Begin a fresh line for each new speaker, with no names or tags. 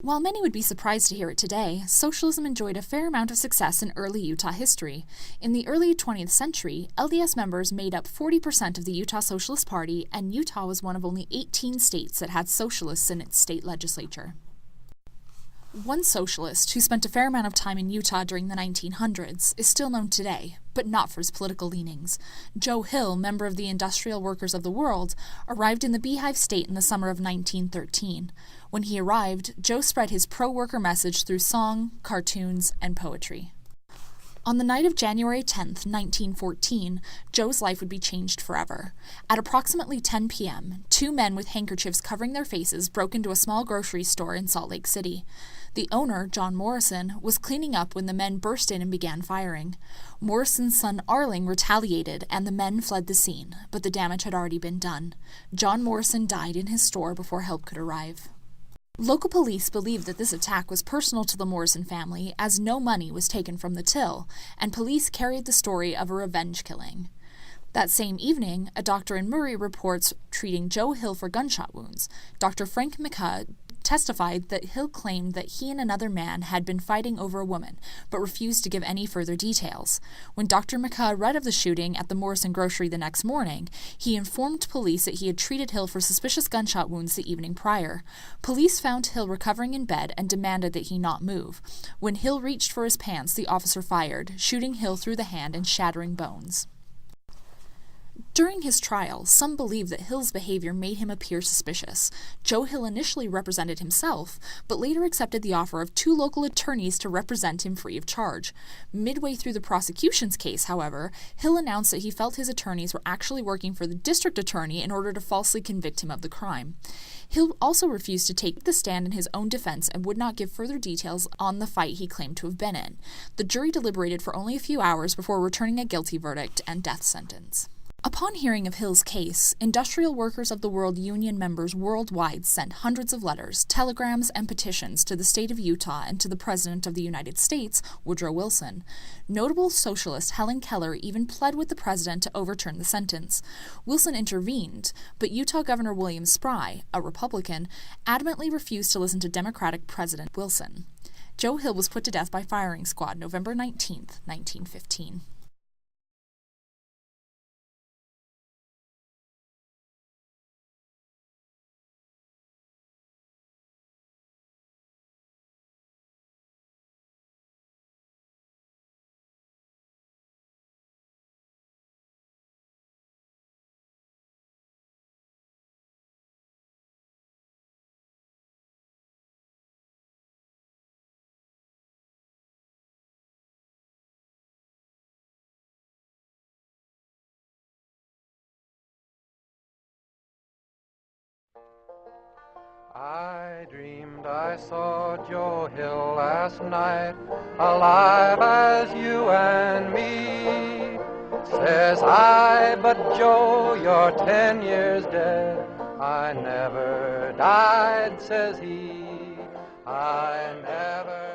While many would be surprised to hear it today, socialism enjoyed a fair amount of success in early Utah history. In the early 20th century, LDS members made up 40% of the Utah Socialist Party, and Utah was one of only 18 states that had socialists in its state legislature. One socialist who spent a fair amount of time in Utah during the 1900s is still known today, but not for his political leanings. Joe Hill, member of the Industrial Workers of the World, arrived in the Beehive State in the summer of 1913. When he arrived, Joe spread his pro-worker message through song, cartoons, and poetry. On the night of January 10, 1914, Joe's life would be changed forever. At approximately 10 p.m., two men with handkerchiefs covering their faces broke into a small grocery store in Salt Lake City. The owner, John Morrison, was cleaning up when the men burst in and began firing. Morrison's son Arling retaliated, and the men fled the scene, but the damage had already been done. John Morrison died in his store before help could arrive. Local police believed that this attack was personal to the Morrison family, as no money was taken from the till, and police carried the story of a revenge killing. That same evening, a doctor in Murray reports treating Joe Hill for gunshot wounds. Dr. Frank McCaw testified that Hill claimed that he and another man had been fighting over a woman, but refused to give any further details. When Dr. McCaw read of the shooting at the Morrison grocery the next morning, he informed police that he had treated Hill for suspicious gunshot wounds the evening prior. Police found Hill recovering in bed and demanded that he not move. When Hill reached for his pants, the officer fired, shooting Hill through the hand and shattering bones. During his trial, some believe that Hill's behavior made him appear suspicious. Joe Hill initially represented himself, but later accepted the offer of two local attorneys to represent him free of charge. Midway through the prosecution's case, however, Hill announced that he felt his attorneys were actually working for the district attorney in order to falsely convict him of the crime. Hill also refused to take the stand in his own defense and would not give further details on the fight he claimed to have been in. The jury deliberated for only a few hours before returning a guilty verdict and death sentence. Upon hearing of Hill's case, Industrial Workers of the World Union members worldwide sent hundreds of letters, telegrams, and petitions to the state of Utah and to the President of the United States, Woodrow Wilson. Notable socialist Helen Keller even pled with the president to overturn the sentence. Wilson intervened, but Utah Governor William Spry, a Republican, adamantly refused to listen to Democratic President Wilson. Joe Hill was put to death by firing squad November 19, 1915.
I dreamed I saw Joe Hill last night, alive as you and me. Says I, but Joe, you're 10 years dead. I never died, says he. I never